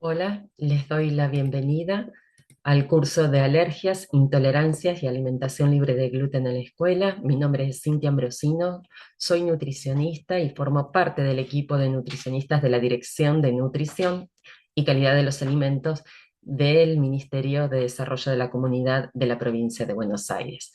Hola, les doy la bienvenida al curso de alergias, intolerancias y alimentación libre de gluten en la escuela. Mi nombre es Cintia Ambrosino, soy nutricionista y formo parte del equipo de nutricionistas de la Dirección de Nutrición y Calidad de los Alimentos del Ministerio de Desarrollo de la Comunidad de la provincia de Buenos Aires.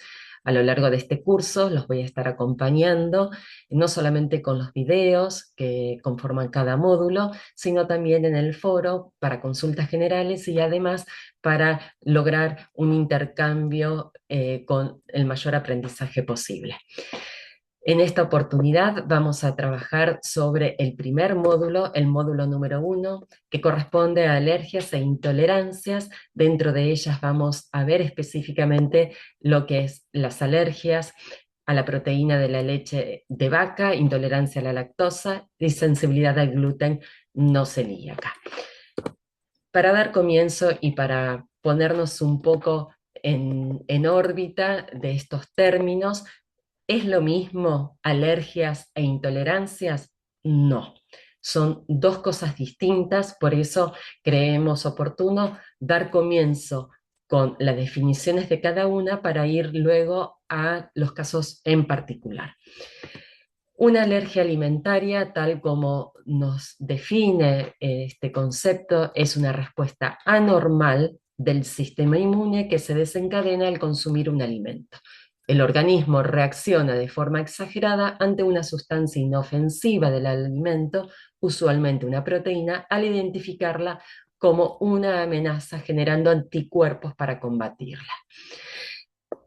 A lo largo de este curso los voy a estar acompañando, no solamente con los videos que conforman cada módulo, sino también en el foro para consultas generales y además para lograr un intercambio con el mayor aprendizaje posible. En esta oportunidad vamos a trabajar sobre el primer módulo, el módulo número 1, que corresponde a alergias e intolerancias. Dentro de ellas vamos a ver específicamente lo que es las alergias a la proteína de la leche de vaca, intolerancia a la lactosa y sensibilidad al gluten no celíaca. Para dar comienzo y para ponernos un poco en órbita de estos términos, ¿es lo mismo alergias e intolerancias? No, son dos cosas distintas, por eso creemos oportuno dar comienzo con las definiciones de cada una para ir luego a los casos en particular. Una alergia alimentaria, tal como nos define este concepto, es una respuesta anormal del sistema inmune que se desencadena al consumir un alimento. El organismo reacciona de forma exagerada ante una sustancia inofensiva del alimento, usualmente una proteína, al identificarla como una amenaza, generando anticuerpos para combatirla.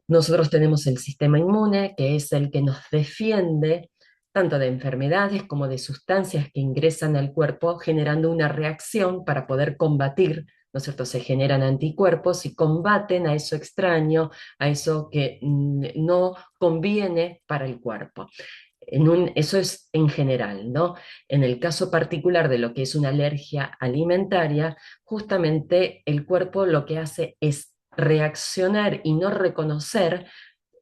Nosotros tenemos el sistema inmune, que es el que nos defiende tanto de enfermedades como de sustancias que ingresan al cuerpo, generando una reacción para poder combatir, ¿no es cierto? Se generan anticuerpos y combaten a eso extraño, a eso que no conviene para el cuerpo. Eso es en general, ¿no? En el caso particular de lo que es una alergia alimentaria, justamente el cuerpo lo que hace es reaccionar y no reconocer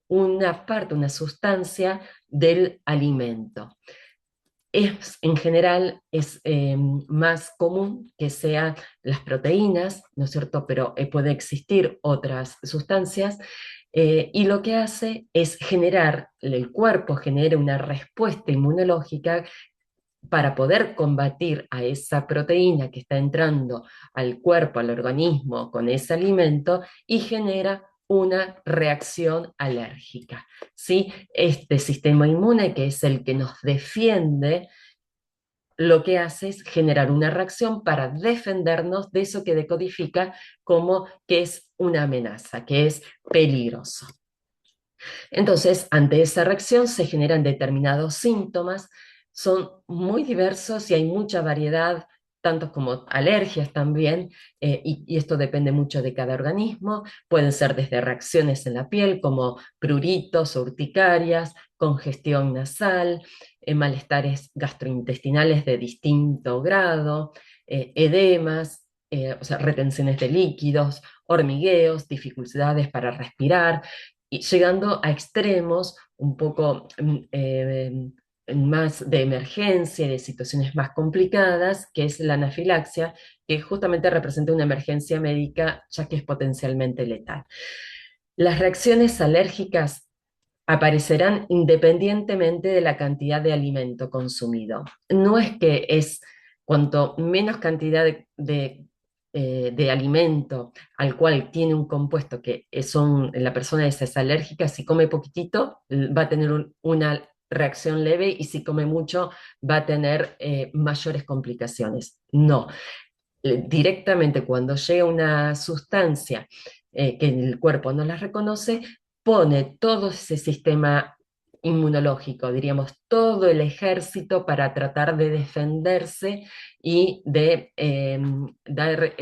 una parte, una sustancia del alimento. En general es más común que sean las proteínas, ¿no es cierto? Pero puede existir otras sustancias, y lo que hace es generar, el cuerpo genera una respuesta inmunológica para poder combatir a esa proteína que está entrando al cuerpo, al organismo con ese alimento y genera una reacción alérgica. ¿Sí? Este sistema inmune, que es el que nos defiende, lo que hace es generar una reacción para defendernos de eso que decodifica como que es una amenaza, que es peligroso. Entonces, ante esa reacción se generan determinados síntomas, son muy diversos y hay mucha variedad, tanto como alergias también, y esto depende mucho de cada organismo. Pueden ser desde reacciones en la piel, como pruritos o urticarias, congestión nasal, malestares gastrointestinales de distinto grado, edemas, o sea, retenciones de líquidos, hormigueos, dificultades para respirar, y llegando a extremos un poco más de emergencia y de situaciones más complicadas, que es la anafilaxia, que justamente representa una emergencia médica, ya que es potencialmente letal. Las reacciones alérgicas aparecerán independientemente de la cantidad de alimento consumido. No es que es cuanto menos cantidad de alimento al cual tiene un compuesto que la persona esa es alérgica, si come poquitito va a tener una reacción leve y si come mucho va a tener mayores complicaciones. No, directamente cuando llega una sustancia que el cuerpo no la reconoce, pone todo ese sistema inmunológico, diríamos, todo el ejército para tratar de defenderse y de dar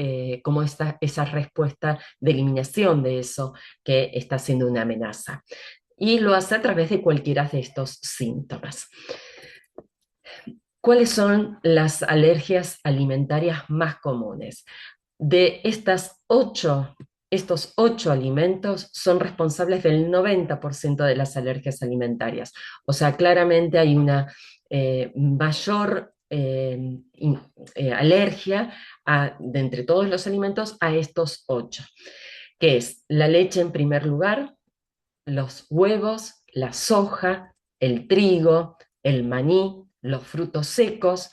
como esa respuesta de eliminación de eso que está siendo una amenaza. Y lo hace a través de cualquiera de estos síntomas. ¿Cuáles son las alergias alimentarias más comunes? De estos 8 alimentos son responsables del 90% de las alergias alimentarias. O sea, claramente hay una mayor alergia de entre todos los alimentos a estos 8, que es la leche en primer lugar, los huevos, la soja, el trigo, el maní, los frutos secos,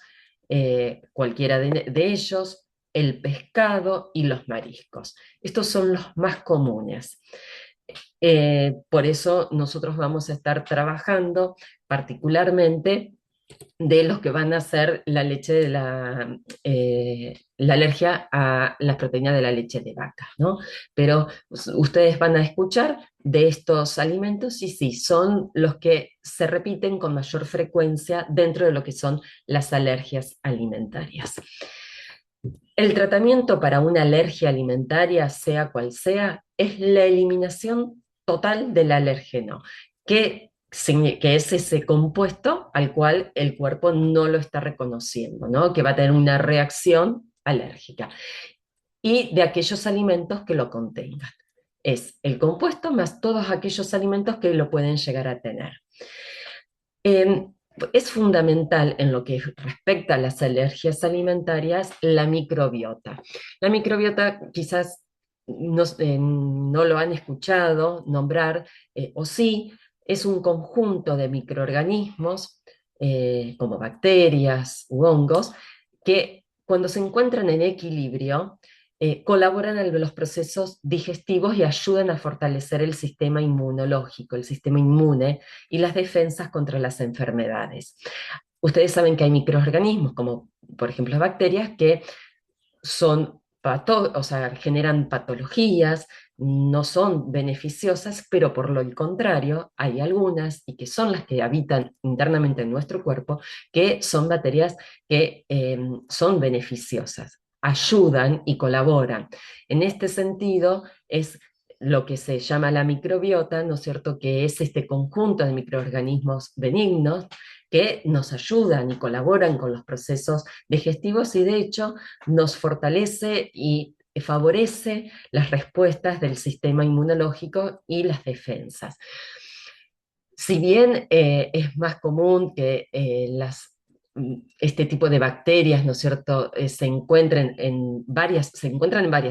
cualquiera de ellos, el pescado y los mariscos. Estos son los más comunes. Por eso nosotros vamos a estar trabajando particularmente de los que van a hacer la leche de la alergia a las proteínas de la leche de vaca, ¿no? Pero ustedes van a escuchar de estos alimentos y sí, son los que se repiten con mayor frecuencia dentro de lo que son las alergias alimentarias. El tratamiento para una alergia alimentaria, sea cual sea, es la eliminación total del alérgeno, que es ese compuesto al cual el cuerpo no lo está reconociendo, ¿no? Que va a tener una reacción alérgica, y de aquellos alimentos que lo contengan. Es el compuesto más todos aquellos alimentos que lo pueden llegar a tener. Eh, es fundamental en lo que respecta a las alergias alimentarias la microbiota. La microbiota quizás no lo han escuchado nombrar, o sí, es un conjunto de microorganismos, como bacterias u hongos, que cuando se encuentran en equilibrio, colaboran en los procesos digestivos y ayudan a fortalecer el sistema inmunológico, el sistema inmune y las defensas contra las enfermedades. Ustedes saben que hay microorganismos, como por ejemplo las bacterias, que son o sea, generan patologías, no son beneficiosas, pero por lo contrario, hay algunas, y que son las que habitan internamente en nuestro cuerpo, que son bacterias que son beneficiosas, ayudan y colaboran. En este sentido, es lo que se llama la microbiota, ¿no es cierto?, que es este conjunto de microorganismos benignos que nos ayudan y colaboran con los procesos digestivos y de hecho nos fortalece y favorece las respuestas del sistema inmunológico y las defensas. Si bien es más común que este tipo de bacterias, ¿no es cierto?, se encuentran en varias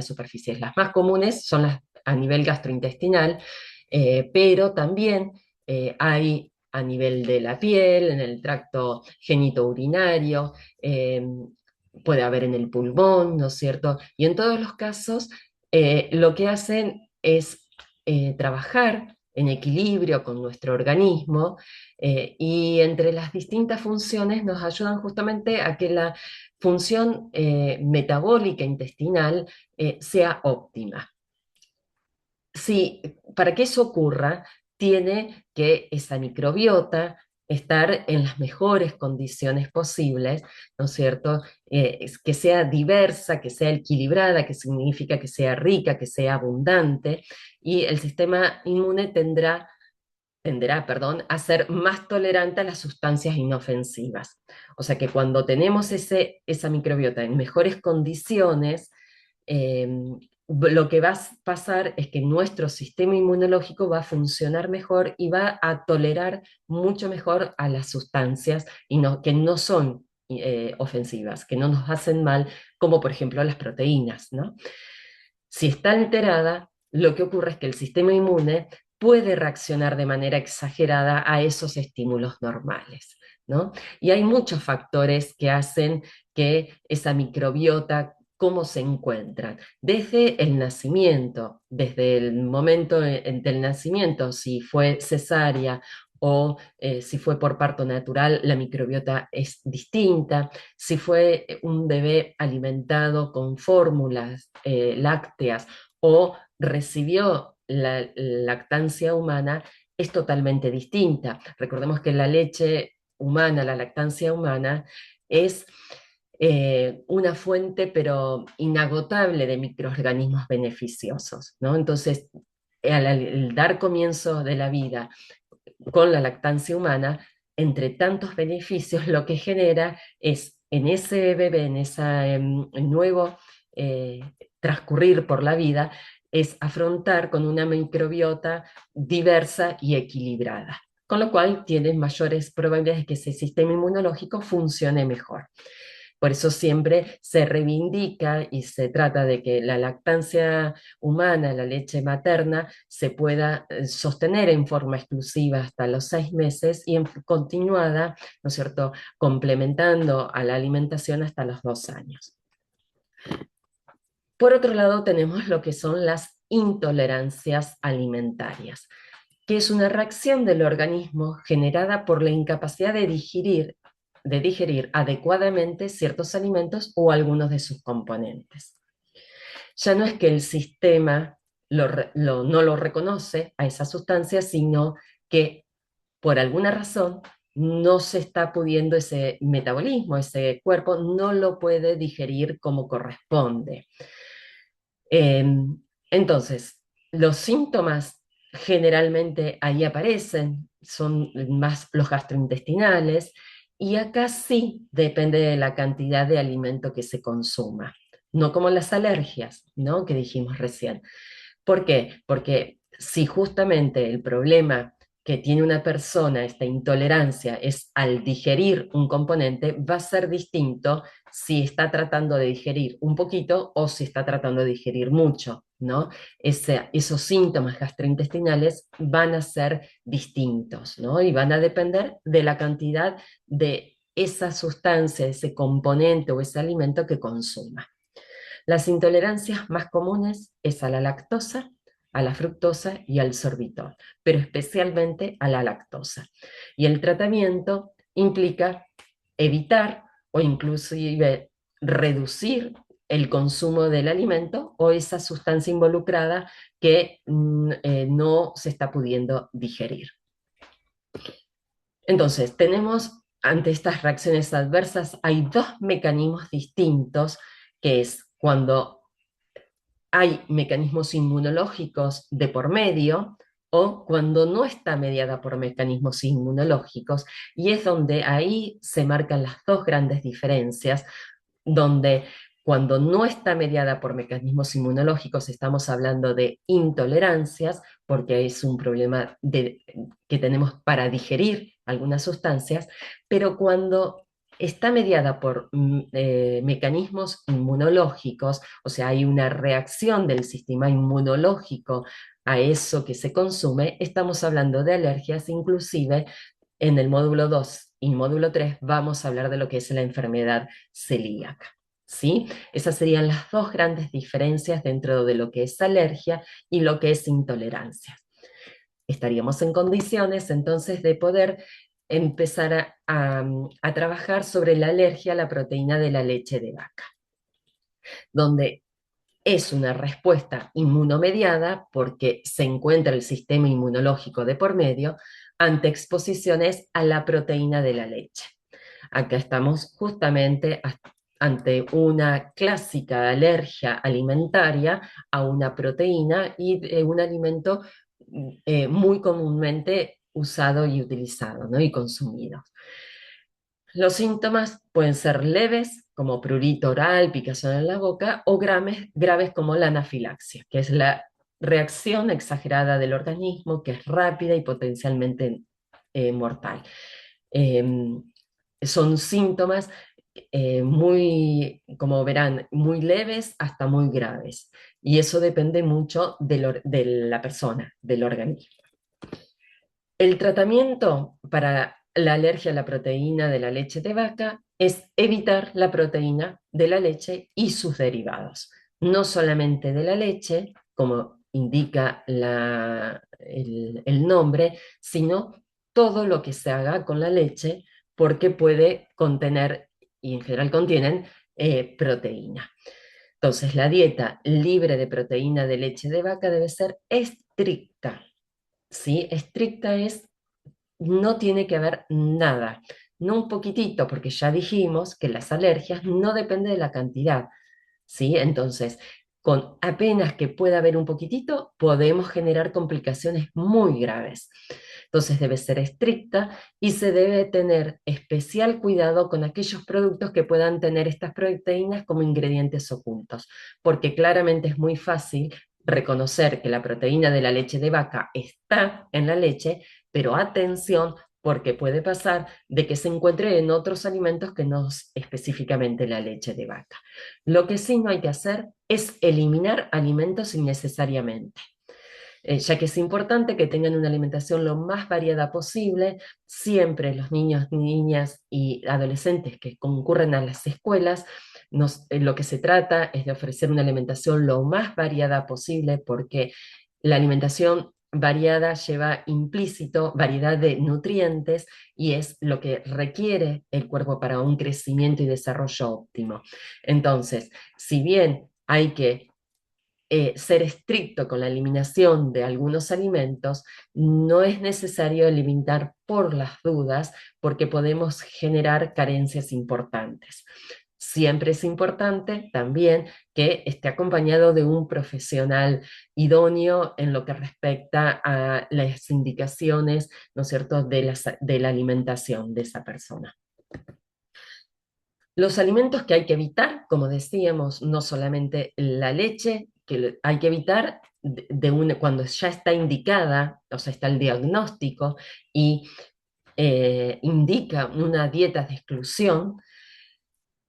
superficies. Las más comunes son las a nivel gastrointestinal, pero también hay a nivel de la piel, en el tracto genitourinario, puede haber en el pulmón, ¿no es cierto? Y en todos los casos, lo que hacen es trabajar en equilibrio con nuestro organismo, y entre las distintas funciones nos ayudan justamente a que la función metabólica intestinal sea óptima. Sí, para que eso ocurra, tiene que esa microbiota estar en las mejores condiciones posibles, ¿no es cierto? Que sea diversa, que sea equilibrada, que significa que sea rica, que sea abundante, y el sistema inmune tenderá, perdón, a ser más tolerante a las sustancias inofensivas. O sea que cuando tenemos esa microbiota en mejores condiciones, eh, lo que va a pasar es que nuestro sistema inmunológico va a funcionar mejor y va a tolerar mucho mejor a las sustancias que no son ofensivas, que no nos hacen mal, como por ejemplo las proteínas, ¿no? Si está alterada, lo que ocurre es que el sistema inmune puede reaccionar de manera exagerada a esos estímulos normales, ¿no? Y hay muchos factores que hacen que esa microbiota, cómo se encuentran, desde el nacimiento, desde el momento del nacimiento, si fue cesárea o si fue por parto natural, la microbiota es distinta. Si fue un bebé alimentado con fórmulas lácteas o recibió la lactancia humana, es totalmente distinta. Recordemos que la leche humana, la lactancia humana, es una fuente pero inagotable de microorganismos beneficiosos, ¿no? Entonces, al dar comienzo de la vida con la lactancia humana, entre tantos beneficios, lo que genera es en ese bebé, en ese nuevo eh, transcurrir por la vida, es afrontar con una microbiota diversa y equilibrada. con lo cual tienen mayores probabilidades de que ese sistema inmunológico funcione mejor. Por eso siempre se reivindica y se trata de que la lactancia humana, la leche materna, se pueda sostener en forma exclusiva hasta los 6 meses y en continuada, ¿no es cierto?, complementando a la alimentación hasta los 2 años. Por otro lado, tenemos lo que son las intolerancias alimentarias, que es una reacción del organismo generada por la incapacidad de digerir adecuadamente ciertos alimentos o algunos de sus componentes. Ya no es que el sistema no lo reconoce a esa sustancia, sino que por alguna razón no se está pudiendo ese metabolismo, ese cuerpo no lo puede digerir como corresponde. Eh, entonces, los síntomas generalmente ahí aparecen, son más los gastrointestinales, y acá sí depende de la cantidad de alimento que se consuma, no como las alergias, ¿no?, que dijimos recién. ¿Por qué? Porque si justamente el problema que tiene una persona, esta intolerancia, es al digerir un componente, va a ser distinto si está tratando de digerir un poquito o si está tratando de digerir mucho, ¿no? Esos síntomas gastrointestinales van a ser distintos, ¿no? Y van a depender de la cantidad de esa sustancia, ese componente o ese alimento que consuma. Las intolerancias más comunes es a la lactosa, a la fructosa y al sorbitol, pero especialmente a la lactosa. Y el tratamiento implica evitar o inclusive reducir el consumo del alimento o esa sustancia involucrada que no se está pudiendo digerir. Entonces, tenemos ante estas reacciones adversas, hay dos mecanismos distintos, que es cuando hay mecanismos inmunológicos de por medio o cuando no está mediada por mecanismos inmunológicos, y es donde ahí se marcan las dos grandes diferencias, donde cuando no está mediada por mecanismos inmunológicos estamos hablando de intolerancias, porque es un problema que tenemos para digerir algunas sustancias, pero cuando está mediada por mecanismos inmunológicos, o sea, hay una reacción del sistema inmunológico a eso que se consume, estamos hablando de alergias, inclusive en el módulo 2 y módulo 3 vamos a hablar de lo que es la enfermedad celíaca. ¿Sí? Esas serían las dos grandes diferencias dentro de lo que es alergia y lo que es intolerancia. Estaríamos en condiciones entonces de poder empezar a trabajar sobre la alergia a la proteína de la leche de vaca, donde es una respuesta inmunomediada porque se encuentra el sistema inmunológico de por medio ante exposiciones a la proteína de la leche. Acá estamos justamente ante una clásica alergia alimentaria a una proteína y un alimento muy comúnmente usado y utilizado, ¿no?, y consumido. Los síntomas pueden ser leves, como prurito oral, picazón en la boca, o graves como la anafilaxia, que es la reacción exagerada del organismo, que es rápida y potencialmente mortal. Son síntomas muy, como verán, muy leves hasta muy graves. Y eso depende mucho de la persona, del organismo. El tratamiento para la alergia a la proteína de la leche de vaca es evitar la proteína de la leche y sus derivados. No solamente de la leche, como indica el nombre, sino todo lo que se haga con la leche, porque puede contener, y en general contienen, proteína. Entonces, la dieta libre de proteína de leche de vaca debe ser estricta. ¿Sí? Estricta es, no tiene que haber nada, no un poquitito, porque ya dijimos que las alergias no dependen de la cantidad, ¿sí? Entonces, con apenas que pueda haber un poquitito, podemos generar complicaciones muy graves. Entonces debe ser estricta y se debe tener especial cuidado con aquellos productos que puedan tener estas proteínas como ingredientes ocultos, porque claramente es muy fácil reconocer que la proteína de la leche de vaca está en la leche, pero atención, porque puede pasar de que se encuentre en otros alimentos que no es específicamente la leche de vaca. Lo que sí no hay que hacer es eliminar alimentos innecesariamente, ya que es importante que tengan una alimentación lo más variada posible. Siempre los niños, niñas y adolescentes que concurren a las escuelas, lo que se trata es de ofrecer una alimentación lo más variada posible, porque la alimentación variada lleva implícito variedad de nutrientes y es lo que requiere el cuerpo para un crecimiento y desarrollo óptimo. Entonces, si bien hay que ser estricto con la eliminación de algunos alimentos, no es necesario eliminar por las dudas, porque podemos generar carencias importantes. Siempre es importante también que esté acompañado de un profesional idóneo en lo que respecta a las indicaciones, ¿no es cierto?, de la alimentación de esa persona. Los alimentos que hay que evitar, como decíamos, no solamente la leche, que hay que evitar cuando ya está indicada, o sea, está el diagnóstico y indica una dieta de exclusión,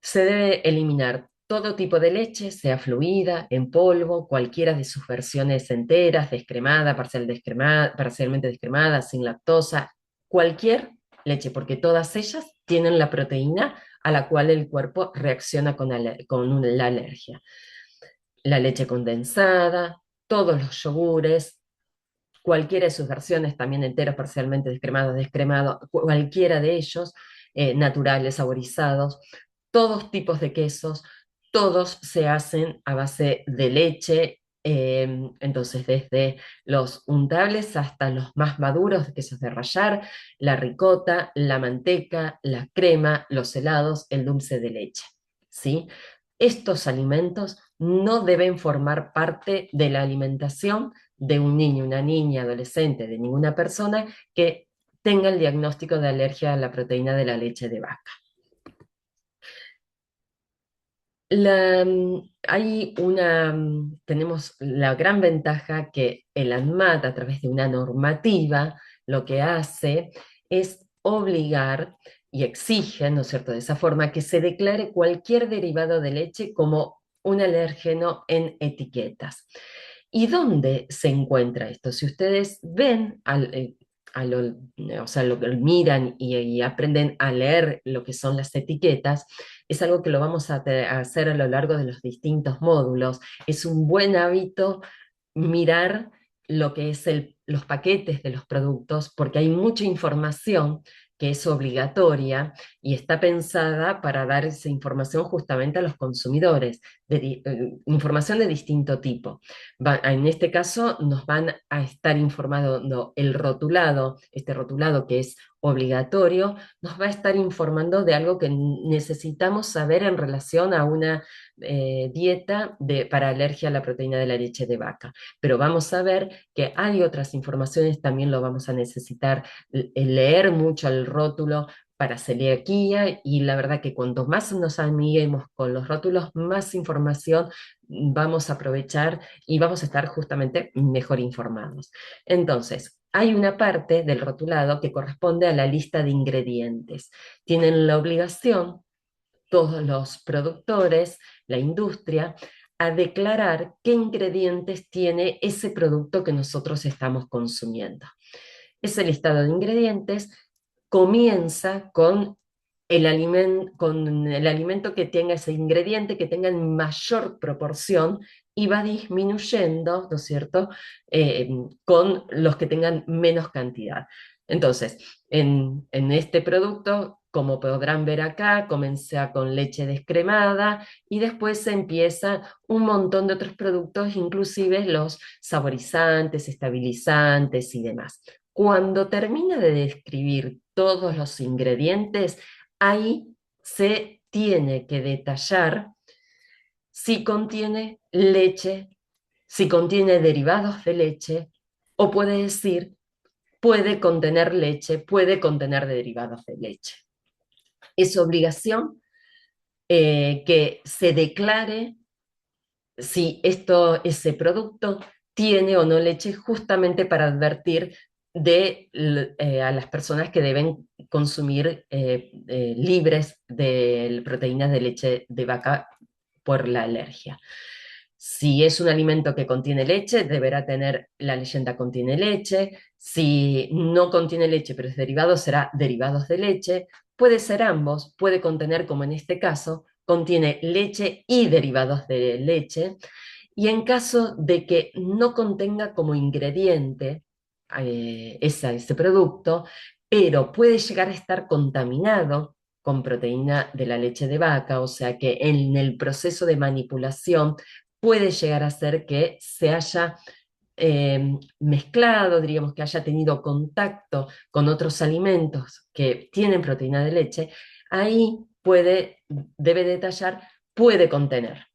se debe eliminar todo tipo de leche, sea fluida, en polvo, cualquiera de sus versiones enteras, descremada, parcialmente descremada, sin lactosa, cualquier leche, porque todas ellas tienen la proteína a la cual el cuerpo reacciona con la alergia. La leche condensada, todos los yogures, cualquiera de sus versiones, también enteros, parcialmente descremados, descremado, cualquiera de ellos, naturales, saborizados, todos tipos de quesos, todos se hacen a base de leche, entonces desde los untables hasta los más maduros, quesos de rallar, la ricota, la manteca, la crema, los helados, el dulce de leche, ¿sí? Estos alimentos no deben formar parte de la alimentación de un niño, una niña, adolescente, de ninguna persona que tenga el diagnóstico de alergia a la proteína de la leche de vaca. Tenemos la gran ventaja que el ANMAT, a través de una normativa, lo que hace es obligar y exige, ¿no es cierto?, de esa forma, que se declare cualquier derivado de leche como un alérgeno en etiquetas. ¿Y dónde se encuentra esto? Si ustedes ven, o sea, lo que miran y aprenden a leer lo que son las etiquetas, es algo que lo vamos a hacer a lo largo de los distintos módulos. Es un buen hábito mirar lo que es los paquetes de los productos, porque hay mucha información que es obligatoria y está pensada para dar esa información justamente a los consumidores, información de distinto tipo. En este caso nos van a estar informando el rotulado, este rotulado que es obligatorio, nos va a estar informando de algo que necesitamos saber en relación a una dieta para alergia a la proteína de la leche de vaca. Pero vamos a ver que hay otras informaciones, también lo vamos a necesitar leer mucho el rótulo para celiaquía, y la verdad que cuanto más nos amiguemos con los rótulos, más información vamos a aprovechar y vamos a estar justamente mejor informados. Entonces, hay una parte del rotulado que corresponde a la lista de ingredientes. Tienen la obligación todos los productores, la industria, a declarar qué ingredientes tiene ese producto que nosotros estamos consumiendo. Ese listado de ingredientes comienza con el alimento que tenga ese ingrediente, que tenga en mayor proporción, y va disminuyendo, ¿no es cierto?, con los que tengan menos cantidad. Entonces, en este producto, como podrán ver acá, comienza con leche descremada y después se empieza un montón de otros productos, inclusive los saborizantes, estabilizantes y demás. Cuando termina de describir todos los ingredientes, ahí se tiene que detallar si contiene leche, si contiene derivados de leche, o puede decir, puede contener leche, puede contener derivados de leche. Es obligación que se declare si ese producto tiene o no leche, justamente para advertir a las personas que deben consumir libres de proteínas de leche de vaca por la alergia. Si es un alimento que contiene leche, deberá tener la leyenda contiene leche. Si no contiene leche, pero es derivado, será derivados de leche. Puede ser ambos, puede contener, como en este caso, contiene leche y derivados de leche. Y en caso de que no contenga como ingrediente ese producto, pero puede llegar a estar contaminado con proteína de la leche de vaca, o sea que en el proceso de manipulación puede llegar a ser que se haya mezclado, diríamos que haya tenido contacto con otros alimentos que tienen proteína de leche, ahí debe detallar, puede contener,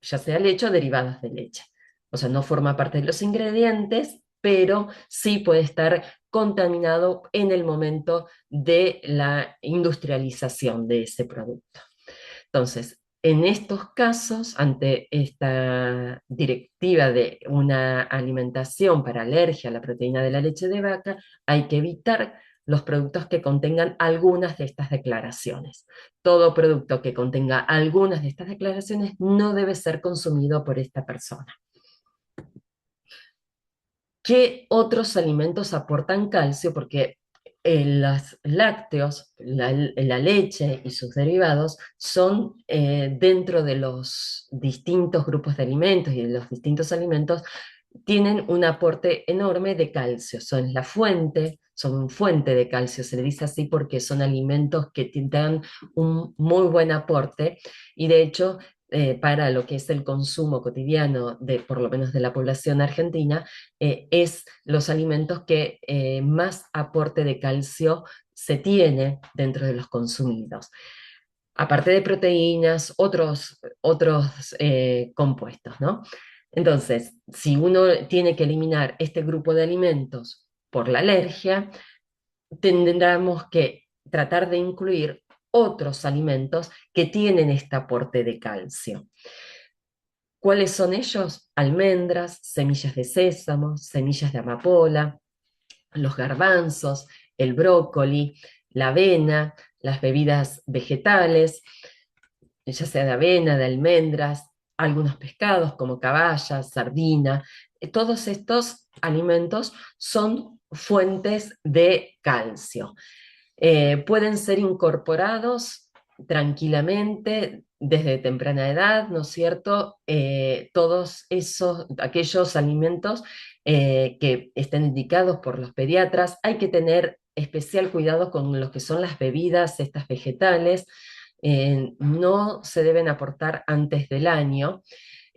ya sea leche o derivados de leche. O sea, no forma parte de los ingredientes, pero sí puede estar contaminado en el momento de la industrialización de ese producto. Entonces, en estos casos, ante esta directiva de una alimentación para alergia a la proteína de la leche de vaca, hay que evitar los productos que contengan algunas de estas declaraciones. Todo producto que contenga algunas de estas declaraciones no debe ser consumido por esta persona. ¿Qué otros alimentos aportan calcio? Porque los lácteos, la leche y sus derivados son dentro de los distintos grupos de alimentos y de los distintos alimentos, tienen un aporte enorme de calcio. Son fuente de calcio, se le dice así porque son alimentos que dan un muy buen aporte y de hecho para lo que es el consumo cotidiano de por lo menos de la población argentina, es los alimentos que más aporte de calcio se tiene dentro de los consumidos. Aparte de proteínas, otros compuestos, ¿no? Entonces, si uno tiene que eliminar este grupo de alimentos por la alergia, tendremos que tratar de incluir otros alimentos que tienen este aporte de calcio. ¿Cuáles son ellos? Almendras, semillas de sésamo, semillas de amapola, los garbanzos, el brócoli, la avena, las bebidas vegetales, ya sea de avena, de almendras, algunos pescados como caballa, sardina. Todos estos alimentos son fuentes de calcio. Pueden ser incorporados tranquilamente desde temprana edad, ¿no es cierto? Aquellos alimentos que estén indicados por los pediatras, hay que tener especial cuidado con lo que son las bebidas, estas vegetales, no se deben aportar antes del año,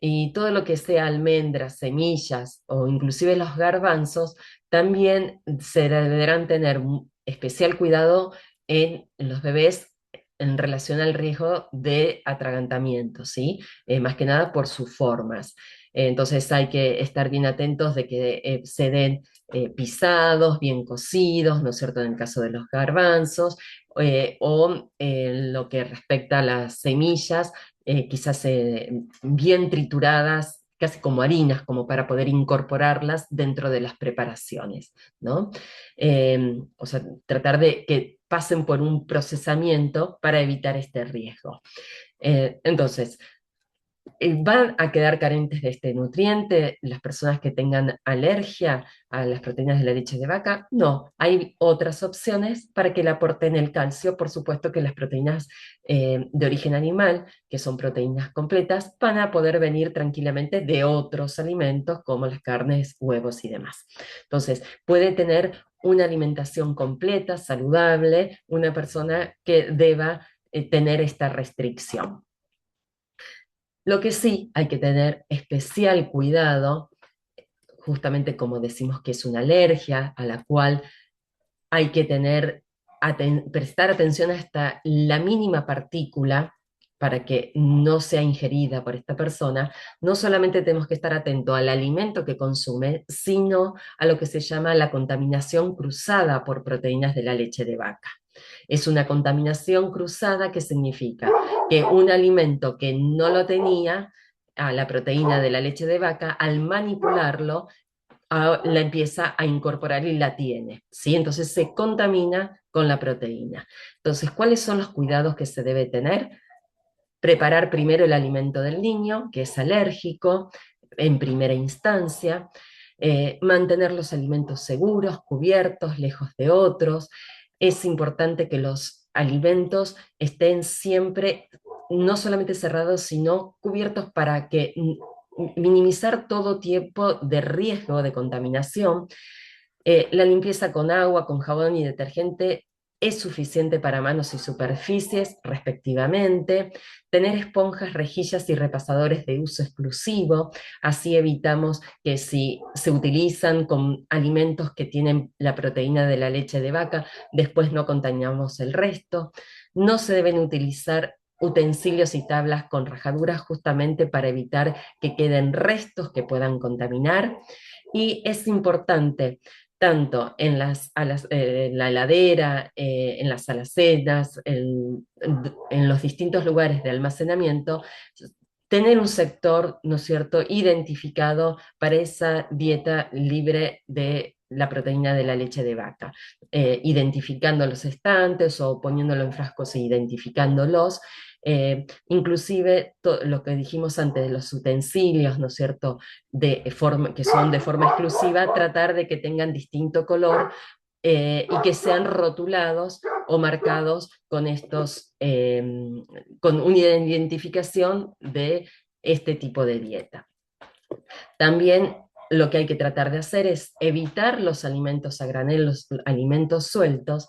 y todo lo que sea almendras, semillas o inclusive los garbanzos, también se deberán tener especial cuidado en los bebés en relación al riesgo de atragantamiento, ¿sí? Más que nada por sus formas. Entonces hay que estar bien atentos de que se den pisados, bien cocidos, ¿no es cierto?, en el caso de los garbanzos, o en lo que respecta a las semillas, quizás bien trituradas, casi como harinas, como para poder incorporarlas dentro de las preparaciones, ¿no? O sea, tratar de que pasen por un procesamiento para evitar este riesgo. Entonces, ¿van a quedar carentes de este nutriente las personas que tengan alergia a las proteínas de la leche de vaca? No, hay otras opciones para que le aporten el calcio. Por supuesto que las proteínas de origen animal, que son proteínas completas, van a poder venir tranquilamente de otros alimentos como las carnes, huevos y demás. Entonces, puede tener una alimentación completa, saludable, una persona que deba tener esta restricción. Lo que sí hay que tener especial cuidado, justamente como decimos que es una alergia a la cual hay que prestar atención hasta la mínima partícula para que no sea ingerida por esta persona. No solamente tenemos que estar atentos al alimento que consume, sino a lo que se llama la contaminación cruzada por proteínas de la leche de vaca. Es una contaminación cruzada que significa que un alimento que no lo tenía, a la proteína de la leche de vaca, al manipularlo, la empieza a incorporar y la tiene, ¿sí? Entonces se contamina con la proteína. Entonces, ¿cuáles son los cuidados que se debe tener? Preparar primero el alimento del niño, que es alérgico, en primera instancia, mantener los alimentos seguros, cubiertos, lejos de otros. Es importante que los alimentos estén siempre no solamente cerrados, sino cubiertos para que minimizar todo tipo de riesgo de contaminación. La limpieza con agua, con jabón y detergente es suficiente para manos y superficies, respectivamente. Tener esponjas, rejillas y repasadores de uso exclusivo, así evitamos que si se utilizan con alimentos que tienen la proteína de la leche de vaca, después no contaminamos el resto. No se deben utilizar utensilios y tablas con rajaduras justamente para evitar que queden restos que puedan contaminar. Y es importante tanto en la heladera, en las alacenas, en los distintos lugares de almacenamiento, tener un sector, ¿no es cierto?, identificado para esa dieta libre de la proteína de la leche de vaca, identificando los estantes o poniéndolo en frascos e identificándolos. Inclusive lo que dijimos antes de los utensilios, ¿no es cierto?, que son de forma exclusiva, tratar de que tengan distinto color y que sean rotulados o marcados con con una identificación de este tipo de dieta. También lo que hay que tratar de hacer es evitar los alimentos a granel, los alimentos sueltos,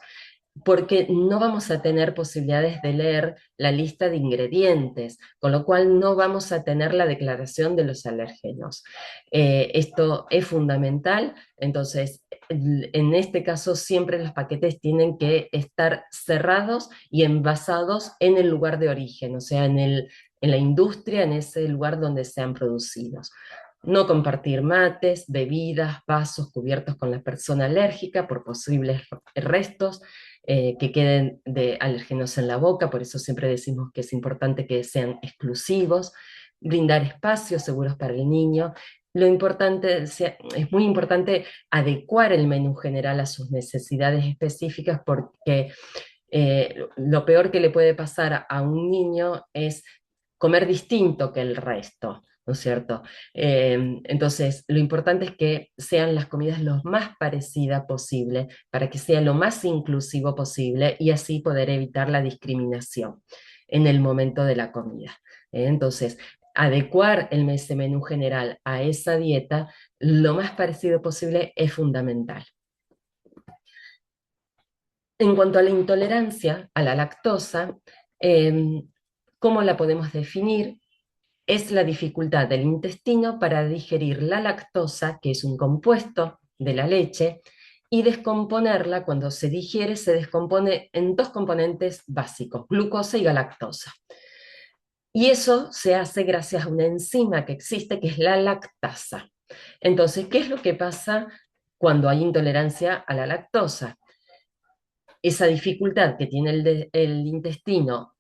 porque no vamos a tener posibilidades de leer la lista de ingredientes, con lo cual no vamos a tener la declaración de los alérgenos. Esto es fundamental, entonces en este caso siempre los paquetes tienen que estar cerrados y envasados en el lugar de origen, o sea, en la industria, en ese lugar donde sean producidos. No compartir mates, bebidas, vasos cubiertos con la persona alérgica por posibles restos que queden de alérgenos en la boca, por eso siempre decimos que es importante que sean exclusivos, brindar espacios seguros para el niño. Lo importante, es muy importante adecuar el menú general a sus necesidades específicas porque lo peor que le puede pasar a un niño es comer distinto que el resto, ¿no es cierto? Entonces, lo importante es que sean las comidas lo más parecidas posible, para que sea lo más inclusivo posible y así poder evitar la discriminación en el momento de la comida. Entonces, adecuar ese menú general a esa dieta lo más parecido posible es fundamental. En cuanto a la intolerancia a la lactosa, eh, ¿cómo la podemos definir? Es la dificultad del intestino para digerir la lactosa, que es un compuesto de la leche, y descomponerla. Cuando se digiere, se descompone en dos componentes básicos, glucosa y galactosa. Y eso se hace gracias a una enzima que existe, que es la lactasa. Entonces, ¿qué es lo que pasa cuando hay intolerancia a la lactosa? Esa dificultad que tiene el intestino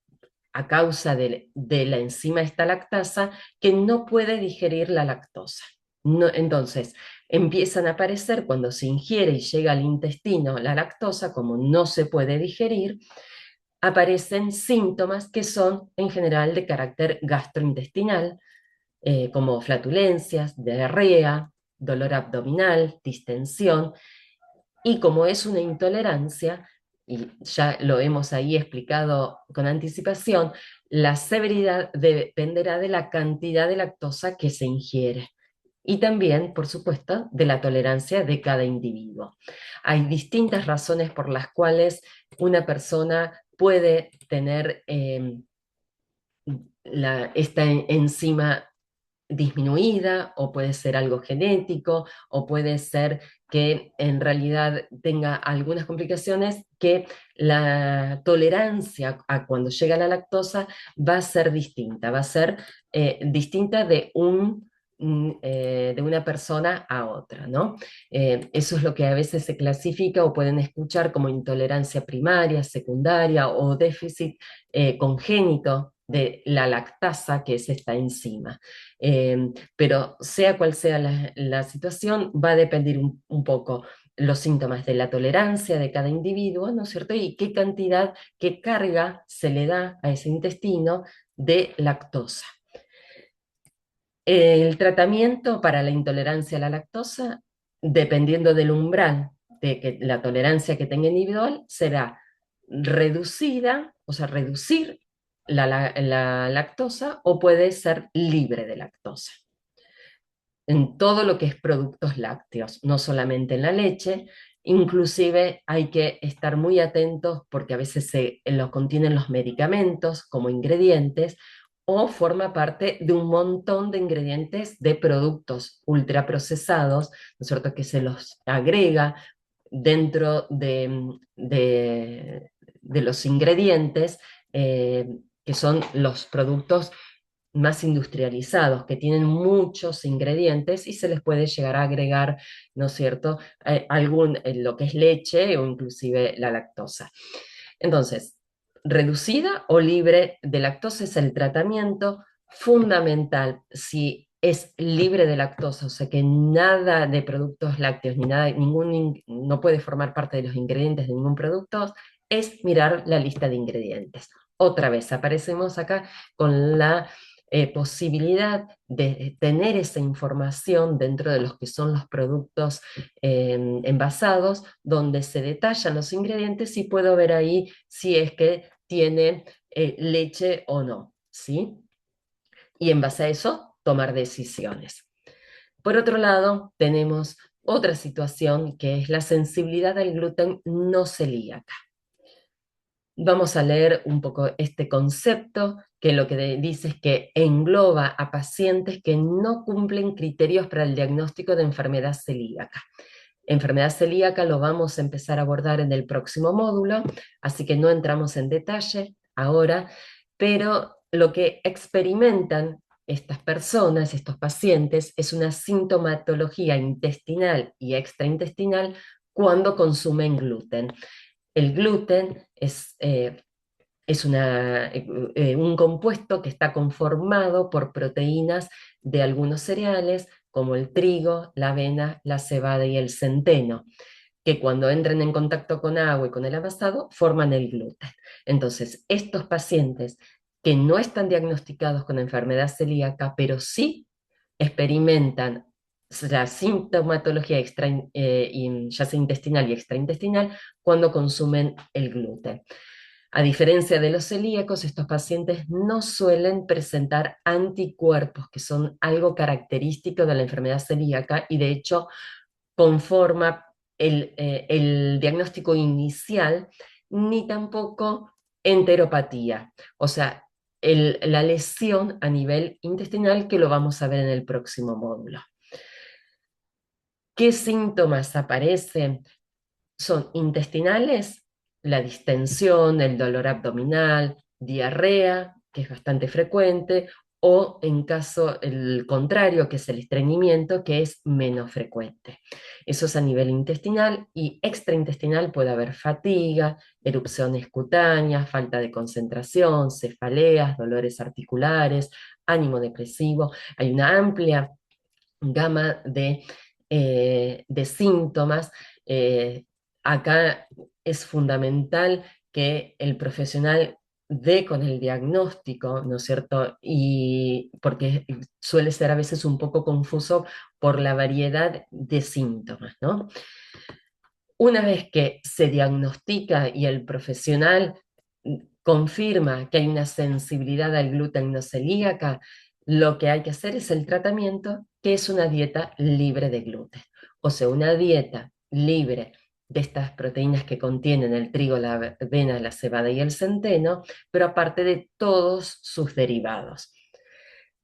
a causa de la enzima esta lactasa que no puede digerir la lactosa. No, entonces, empiezan a aparecer cuando se ingiere y llega al intestino la lactosa, como no se puede digerir, aparecen síntomas que son en general de carácter gastrointestinal, como flatulencias, diarrea, dolor abdominal, distensión, y como es una intolerancia, y ya lo hemos ahí explicado con anticipación, la severidad dependerá de la cantidad de lactosa que se ingiere y también, por supuesto, de la tolerancia de cada individuo. Hay distintas razones por las cuales una persona puede tener esta enzima disminuida, o puede ser algo genético, o puede ser que en realidad tenga algunas complicaciones que la tolerancia a cuando llega la lactosa va a ser distinta, va a ser distinta de una persona a otra, ¿no? Eso es lo que a veces se clasifica o pueden escuchar como intolerancia primaria, secundaria o déficit congénito de la lactasa, que es esta enzima. Pero sea cual sea la situación, va a depender un poco los síntomas de la tolerancia de cada individuo, ¿no es cierto? Y qué cantidad, qué carga se le da a ese intestino de lactosa. El tratamiento para la intolerancia a la lactosa, dependiendo del umbral de que la tolerancia que tenga individual, será reducida, o sea, reducir la lactosa, o puede ser libre de lactosa en todo lo que es productos lácteos, no solamente en la leche. Inclusive hay que estar muy atentos porque a veces los contienen los medicamentos como ingredientes, o forma parte de un montón de ingredientes de productos ultraprocesados, ¿no es cierto?, que se los agrega dentro de los ingredientes, que son los productos más industrializados, que tienen muchos ingredientes y se les puede llegar a agregar, ¿no es cierto?, lo que es leche o inclusive la lactosa. Entonces, reducida o libre de lactosa es el tratamiento fundamental. Si es libre de lactosa, o sea que nada de productos lácteos, ni nada, no puede formar parte de los ingredientes de ningún producto, es mirar la lista de ingredientes. Otra vez, aparecemos acá con la posibilidad de tener esa información dentro de los que son los productos envasados, donde se detallan los ingredientes y puedo ver ahí si es que tiene leche o no, ¿sí? Y en base a eso, tomar decisiones. Por otro lado, tenemos otra situación que es la sensibilidad al gluten no celíaca. Vamos a leer un poco este concepto, que lo que dice es que engloba a pacientes que no cumplen criterios para el diagnóstico de enfermedad celíaca. Enfermedad celíaca lo vamos a empezar a abordar en el próximo módulo, así que no entramos en detalle ahora, pero lo que experimentan estas personas, estos pacientes, es una sintomatología intestinal y extraintestinal cuando consumen gluten. El gluten es un compuesto que está conformado por proteínas de algunos cereales, como el trigo, la avena, la cebada y el centeno, que cuando entran en contacto con agua y con el amasado forman el gluten. Entonces, estos pacientes que no están diagnosticados con enfermedad celíaca, pero sí experimentan la sintomatología ya sea intestinal y extraintestinal, cuando consumen el gluten. A diferencia de los celíacos, estos pacientes no suelen presentar anticuerpos, que son algo característico de la enfermedad celíaca y de hecho conforma el diagnóstico inicial, ni tampoco enteropatía, o sea, la lesión a nivel intestinal, que lo vamos a ver en el próximo módulo. ¿Qué síntomas aparecen? Son intestinales, la distensión, el dolor abdominal, diarrea, que es bastante frecuente, o en caso el contrario, que es el estreñimiento, que es menos frecuente. Eso es a nivel intestinal, y extraintestinal puede haber fatiga, erupciones cutáneas, falta de concentración, cefaleas, dolores articulares, ánimo depresivo. Hay una amplia gama de síntomas. eh, Acá es fundamental que el profesional dé con el diagnóstico, ¿no es cierto? Y porque suele ser a veces un poco confuso por la variedad de síntomas, ¿no? Una vez que se diagnostica y el profesional confirma que hay una sensibilidad al gluten no celíaca, lo que hay que hacer es el tratamiento, que es una dieta libre de gluten. O sea, una dieta libre de estas proteínas que contienen el trigo, la avena, la cebada y el centeno, pero aparte de todos sus derivados,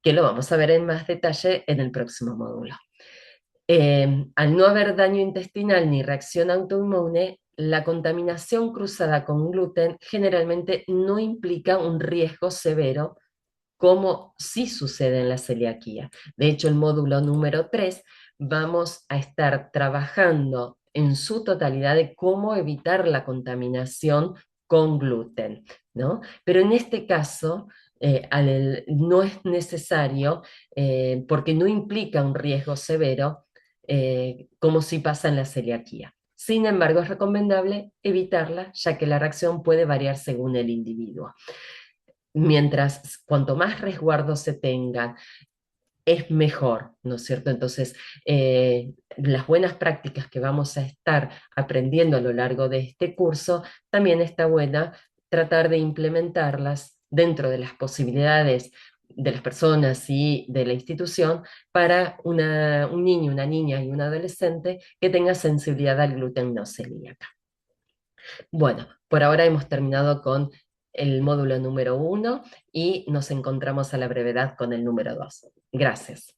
que lo vamos a ver en más detalle en el próximo módulo. Al no haber daño intestinal ni reacción autoinmune, la contaminación cruzada con gluten generalmente no implica un riesgo severo, como sí sucede en la celiaquía. De hecho, el módulo número 3 vamos a estar trabajando en su totalidad de cómo evitar la contaminación con gluten, ¿no? Pero en este caso, No es necesario, porque no implica un riesgo severo, como si pasa en la celiaquía. Sin embargo, es recomendable evitarla, ya que la reacción puede variar según el individuo. Mientras, cuanto más resguardo se tengan, es mejor, ¿no es cierto? Entonces, las buenas prácticas que vamos a estar aprendiendo a lo largo de este curso, también está buena tratar de implementarlas dentro de las posibilidades de las personas y de la institución para un niño, una niña y un adolescente que tenga sensibilidad al gluten no celíaca. Bueno, por ahora hemos terminado con el módulo número 1 y nos encontramos a la brevedad con el número 2. Gracias.